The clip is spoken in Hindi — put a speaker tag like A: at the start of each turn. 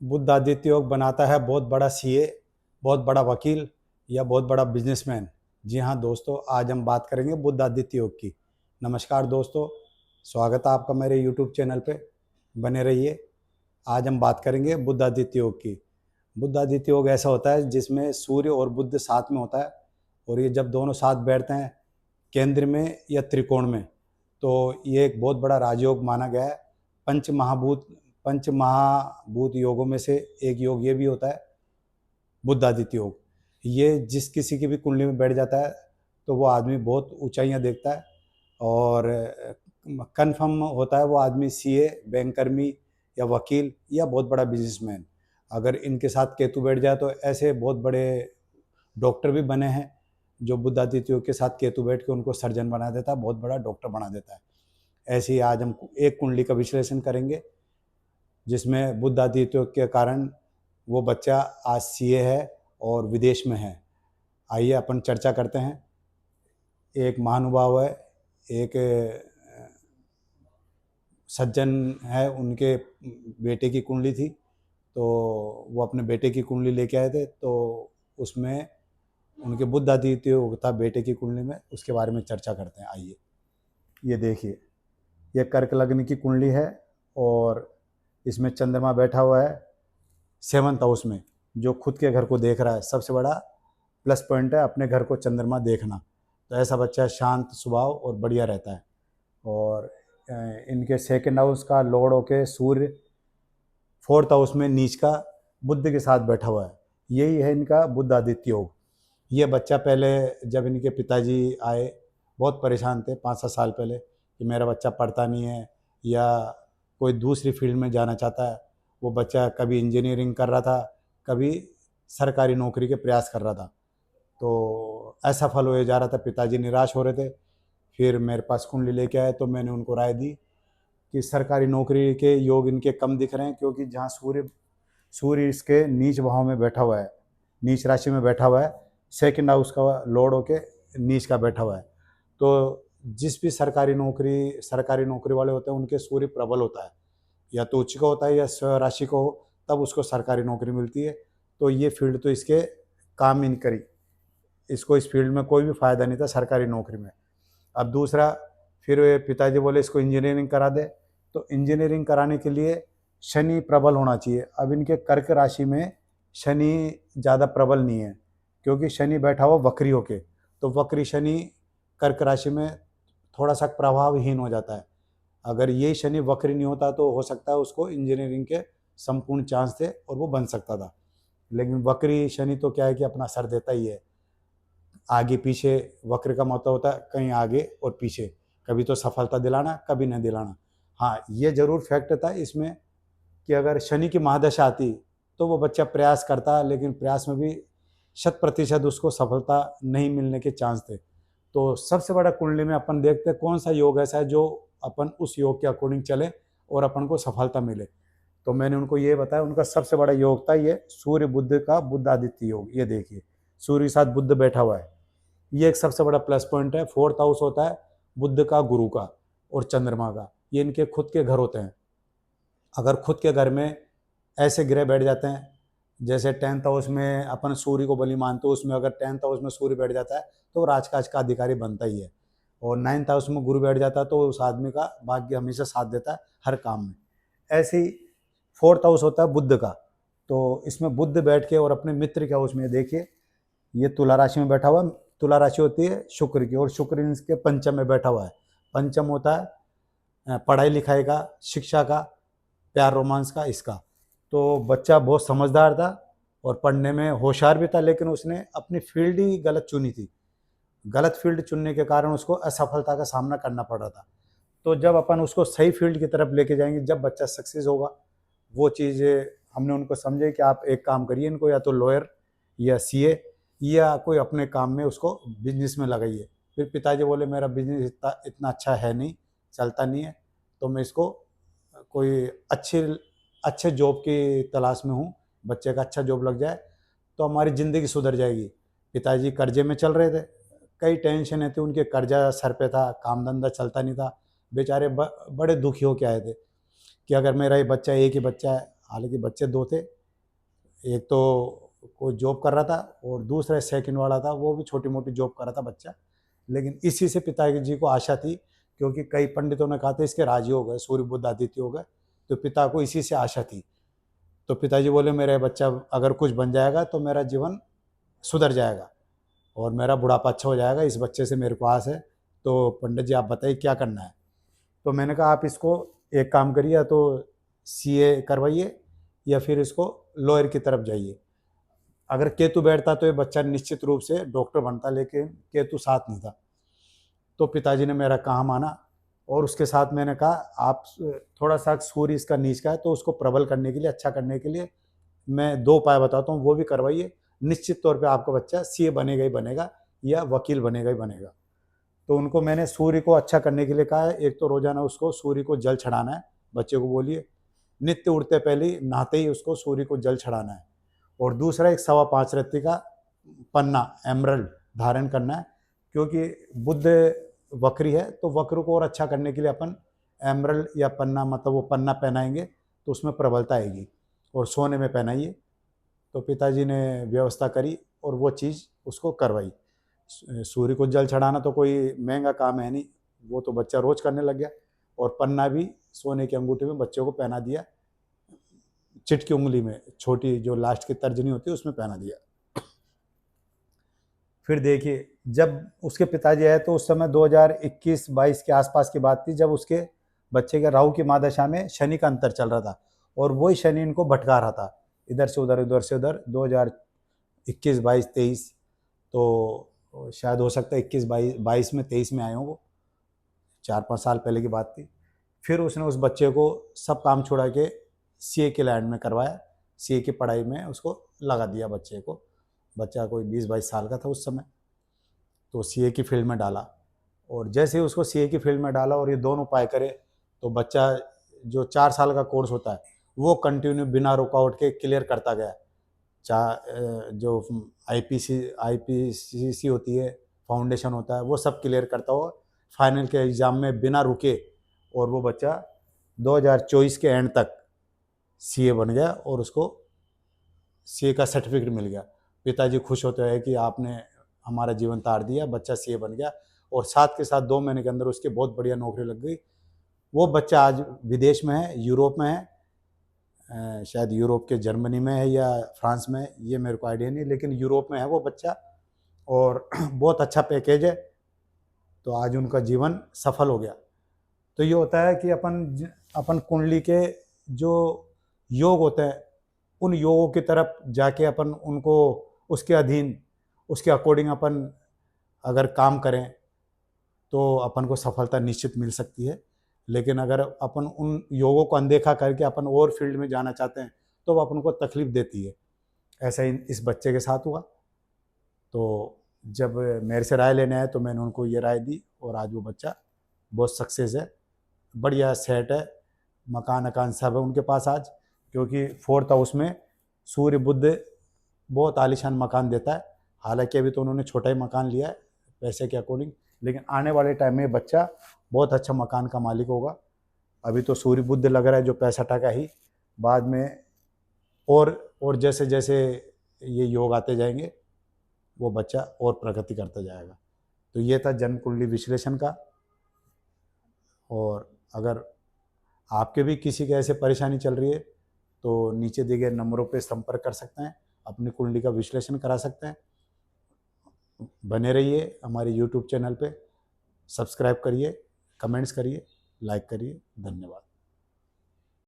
A: बुद्ध आदित्य योग बनाता है बहुत बड़ा सीए, बहुत बड़ा वकील या बहुत बड़ा बिजनेसमैन। जी हाँ दोस्तों, आज हम बात करेंगे बुद्ध आदित्य योग की। नमस्कार दोस्तों, स्वागत है आपका मेरे यूट्यूब चैनल पे। बने रहिए। आज हम बात करेंगे बुद्ध आदित्य योग की। बुद्ध आदित्य योग ऐसा होता है जिसमें सूर्य और बुद्ध साथ में होता है, और ये जब दोनों साथ बैठते हैं केंद्र में या त्रिकोण में, तो ये एक बहुत बड़ा राजयोग माना गया है। पंच महाभूत योगों में से एक योग ये भी होता है, बुद्ध आदित्य योग। ये जिस किसी की भी कुंडली में बैठ जाता है तो वो आदमी बहुत ऊंचाइयां देखता है, और कन्फर्म होता है वो आदमी सीए, बैंक कर्मी या वकील या बहुत बड़ा बिजनेसमैन। अगर इनके साथ केतु बैठ जाए तो ऐसे बहुत बड़े डॉक्टर भी बने हैं, जो बुद्ध आदित्य योग के साथ केतु बैठ के उनको सर्जन बना देता है, बहुत बड़ा डॉक्टर बना देता है। ऐसे ही आज हम एक कुंडली का विश्लेषण करेंगे जिसमें बुद्ध आदित्य योग के कारण वो बच्चा आज सीए है और विदेश में है। आइए अपन चर्चा करते हैं। एक महानुभाव है, एक सज्जन है, उनके बेटे की कुंडली थी, तो वो अपने बेटे की कुंडली लेके आए थे, तो उसमें उनके बुद्ध आदित्य योग था बेटे की कुंडली में। उसके बारे में चर्चा करते हैं। आइए, ये देखिए, ये कर्क लग्न की कुंडली है और इसमें चंद्रमा बैठा हुआ है 7th हाउस में, जो खुद के घर को देख रहा है। सबसे बड़ा प्लस पॉइंट है अपने घर को चंद्रमा देखना। तो ऐसा बच्चा शांत स्वभाव और बढ़िया रहता है। और इनके 2nd हाउस का लॉर्ड होके सूर्य 4th हाउस में नीच का बुद्ध के साथ बैठा हुआ है। यही है इनका बुद्ध आदित्य योग। ये बच्चा पहले, जब इनके पिताजी आए, बहुत परेशान थे 5-7 साल पहले कि मेरा बच्चा पढ़ता नहीं है या कोई दूसरी फील्ड में जाना चाहता है। वो बच्चा कभी इंजीनियरिंग कर रहा था, कभी सरकारी नौकरी के प्रयास कर रहा था, तो असफल हुए जा रहा था। पिताजी निराश हो रहे थे। फिर मेरे पास कुंडली लेके आए तो मैंने उनको राय दी कि सरकारी नौकरी के योग इनके कम दिख रहे हैं, क्योंकि जहाँ सूर्य इसके नीच भाव में बैठा हुआ है, नीच राशि में बैठा हुआ है, 2nd हाउस का लॉर्ड होके नीच का बैठा हुआ है। तो जिस भी सरकारी नौकरी वाले होते हैं उनके सूर्य प्रबल होता है, या तो उच्च का होता है या स्व राशि को हो, तब उसको सरकारी नौकरी मिलती है। तो ये फील्ड तो इसके काम ही नहीं करी, इसको इस फील्ड में कोई भी फायदा नहीं था सरकारी नौकरी में। अब दूसरा, फिर पिताजी बोले इसको इंजीनियरिंग करा दे, तो इंजीनियरिंग कराने के लिए शनि प्रबल होना चाहिए। अब इनके कर्क राशि में शनि ज़्यादा प्रबल नहीं है, क्योंकि शनि बैठा हुआ वक्री होके, तो वक्री शनि कर्क राशि में थोड़ा सा प्रभावहीन हो जाता है। अगर ये शनि वक्री नहीं होता तो हो सकता है उसको इंजीनियरिंग के संपूर्ण चांस थे और वो बन सकता था। लेकिन वक्री शनि तो क्या है कि अपना असर देता ही है, आगे पीछे। वक्र का मतलब होता है कहीं आगे और पीछे, कभी तो सफलता दिलाना, कभी न दिलाना। हाँ, ये जरूर फैक्ट था इसमें कि अगर शनि की महादशा आती तो वो बच्चा प्रयास करता, लेकिन प्रयास में भी 100% उसको सफलता नहीं मिलने के चांस थे। तो सबसे बड़ा कुंडली में अपन देखते हैं कौन सा योग ऐसा है जो अपन उस योग के अकॉर्डिंग चले और अपन को सफलता मिले। तो मैंने उनको ये बताया, उनका सबसे बड़ा योग था ये सूर्य बुद्ध का बुद्ध आदित्य योग। ये देखिए, सूर्य के साथ बुद्ध बैठा हुआ है, ये एक सबसे बड़ा प्लस पॉइंट है। 4th हाउस होता है बुद्ध का, गुरु का और चंद्रमा का, ये इनके खुद के घर होते हैं। अगर खुद के घर में ऐसे ग्रह बैठ जाते हैं, जैसे 10th हाउस में अपन सूर्य को बलि मानते हैं, उसमें अगर 10th हाउस में सूर्य बैठ जाता है तो राजकाज का अधिकारी बनता ही है। और 9th हाउस में गुरु बैठ जाता है तो उस आदमी का भाग्य हमेशा साथ देता है हर काम में। ऐसे ही 4th हाउस होता है बुद्ध का, तो इसमें बुद्ध बैठ के और अपने मित्र के हाउस में, देखिए ये तुला राशि में बैठा हुआ। तुला राशि होती है शुक्र की, और शुक्र इसके पंचम में बैठा हुआ है। पंचम होता है पढ़ाई लिखाई का, शिक्षा का, प्यार रोमांस का, इसका। तो बच्चा बहुत समझदार था और पढ़ने में होशियार भी था, लेकिन उसने अपनी फील्ड ही गलत चुनी थी। गलत फील्ड चुनने के कारण उसको असफलता का सामना करना पड़ रहा था। तो जब अपन उसको सही फील्ड की तरफ लेके जाएंगे, जब बच्चा सक्सेस होगा, वो चीज़ें हमने उनको समझे कि आप एक काम करिए, इनको या तो लॉयर या सीए या कोई अपने काम में उसको बिजनेस में लगाइए। फिर पिताजी बोले मेरा बिजनेस इतना इतना अच्छा है नहीं, चलता नहीं है, तो मैं इसको कोई अच्छे जॉब की तलाश में हूँ। बच्चे का अच्छा जॉब लग जाए तो हमारी ज़िंदगी सुधर जाएगी। पिताजी कर्जे में चल रहे थे, कई टेंशन थी, उनके कर्जा सर पे था, काम धंधा चलता नहीं था। बेचारे बड़े दुखी होके आए थे कि अगर मेरा ये बच्चा, एक ही बच्चा है, हालांकि बच्चे दो थे, एक तो कोई जॉब कर रहा था और दूसरा सेकंड वाला था वो भी छोटी मोटी जॉब कर रहा था बच्चा। लेकिन इसी से पिताजी को आशा थी, क्योंकि कई पंडितों ने कहा था इसके राजी हो गए, सूर्य बुध आदित्य हो गए, तो पिता को इसी से आशा थी। तो पिताजी बोले मेरा बच्चा अगर कुछ बन जाएगा तो मेरा जीवन सुधर जाएगा और मेरा बुढ़ापा अच्छा हो जाएगा, इस बच्चे से मेरे को आस है। तो पंडित जी आप बताइए क्या करना है। तो मैंने कहा आप इसको एक काम करिए, या तो सीए करवाइए या फिर इसको लॉयर की तरफ जाइए। अगर केतु बैठता तो ये बच्चा निश्चित रूप से डॉक्टर बनता, लेकिन केतु साथ नहीं था। तो पिताजी ने मेरा कहा माना और उसके साथ मैंने कहा आप थोड़ा सा सूर्य इसका नीच का है तो उसको प्रबल करने के लिए, अच्छा करने के लिए मैं 2 उपाय बताता हूँ, वो भी करवाइए। निश्चित तौर पे आपका बच्चा सीए बनेगा ही बनेगा या वकील बनेगा ही बनेगा। तो उनको मैंने सूर्य को अच्छा करने के लिए कहा है, एक तो रोजाना उसको सूर्य को जल चढ़ाना है, बच्चे को बोलिए नित्य उठते पहले ही नहाते ही उसको सूर्य को जल चढ़ाना है। और दूसरा एक 5.25 रत्ती का पन्ना एमरल्ड धारण करना है, क्योंकि बुध वक्री है तो वक्र को और अच्छा करने के लिए अपन एमरल्ड या पन्ना, मतलब वो पन्ना पहनाएंगे तो उसमें प्रबलता आएगी, और सोने में पहनाइए। तो पिताजी ने व्यवस्था करी और वो चीज़ उसको करवाई। सूर्य को जल चढ़ाना तो कोई महंगा काम है नहीं, वो तो बच्चा रोज करने लग गया। और पन्ना भी सोने की अंगूठी में बच्चों को पहना दिया, चिट की उंगली में, छोटी जो लास्ट की तर्जनी होती है उसमें पहना दिया। फिर देखिए जब उसके पिताजी आए तो उस समय 2021-22 के आसपास की बात थी, जब उसके बच्चे के राहु की महादशा में शनि का अंतर चल रहा था और वही शनि इनको भटका रहा था, इधर से उधर उधर से उधर। 2021, 22, 23, तो शायद हो सकता है 21, 22 में, 23 में आए हों, वो 4-5 साल पहले की बात थी। फिर उसने उस बच्चे को सब काम छोड़ा के सीए के लाइन में करवाया, सीए की पढ़ाई में उसको लगा दिया बच्चे को। बच्चा कोई 20-22 साल का था उस समय, तो सीए की फील्ड में डाला। और जैसे ही उसको सीए की फील्ड में डाला और ये दोनों उपाय करे, तो बच्चा जो 4 साल का कोर्स होता है वो कंटिन्यू बिना रुकावट के क्लियर करता गया। जो आईपीसीसी होती है, फाउंडेशन होता है, वो सब क्लियर करता हुआ फाइनल के एग्ज़ाम में बिना रुके, और वो बच्चा 2024 के एंड तक सीए बन गया और उसको सीए का सर्टिफिकेट मिल गया। पिताजी खुश होते हैं कि आपने हमारा जीवन तार दिया, बच्चा सीए बन गया। और साथ के साथ 2 महीने के अंदर उसकी बहुत बढ़िया नौकरी लग गई। वो बच्चा आज विदेश में है, यूरोप में है, शायद यूरोप के जर्मनी में है या फ्रांस में है, ये मेरे को आइडिया नहीं, लेकिन यूरोप में है वो बच्चा, और बहुत अच्छा पैकेज है। तो आज उनका जीवन सफल हो गया। तो ये होता है कि अपन कुंडली के जो योग होते हैं उन योगों की तरफ जाके अपन उनको उसके अधीन, उसके अकॉर्डिंग अपन अगर काम करें तो अपन को सफलता निश्चित मिल सकती है। लेकिन अगर अपन उन योगों को अनदेखा करके अपन और फील्ड में जाना चाहते हैं तो वो अपन को तकलीफ देती है। ऐसा ही इस बच्चे के साथ हुआ। तो जब मेरे से राय लेने आए तो मैंने उनको ये राय दी और आज वो बच्चा बहुत सक्सेस है, बढ़िया सेट है, मकान अकान सब है उनके पास आज, क्योंकि 4th हाउस में सूर्य बुध बहुत आलीशान मकान देता है। हालांकि अभी तो उन्होंने छोटा ही मकान लिया है पैसे के अकॉर्डिंग, लेकिन आने वाले टाइम में बच्चा बहुत अच्छा मकान का मालिक होगा। अभी तो सूर्य बुध लग रहा है जो 65 का ही, बाद में और जैसे जैसे ये योग आते जाएंगे वो बच्चा और प्रगति करता जाएगा। तो ये था जन्म कुंडली विश्लेषण का। और अगर आपके भी किसी के ऐसे परेशानी चल रही है तो नीचे दिए गए नंबरों पे संपर्क कर सकते हैं, अपनी कुंडली का विश्लेषण करा सकते हैं। बने रहिए हमारे यूट्यूब चैनल पे, सब्सक्राइब करिए, कमेंट्स करिए, लाइक करिए। धन्यवाद।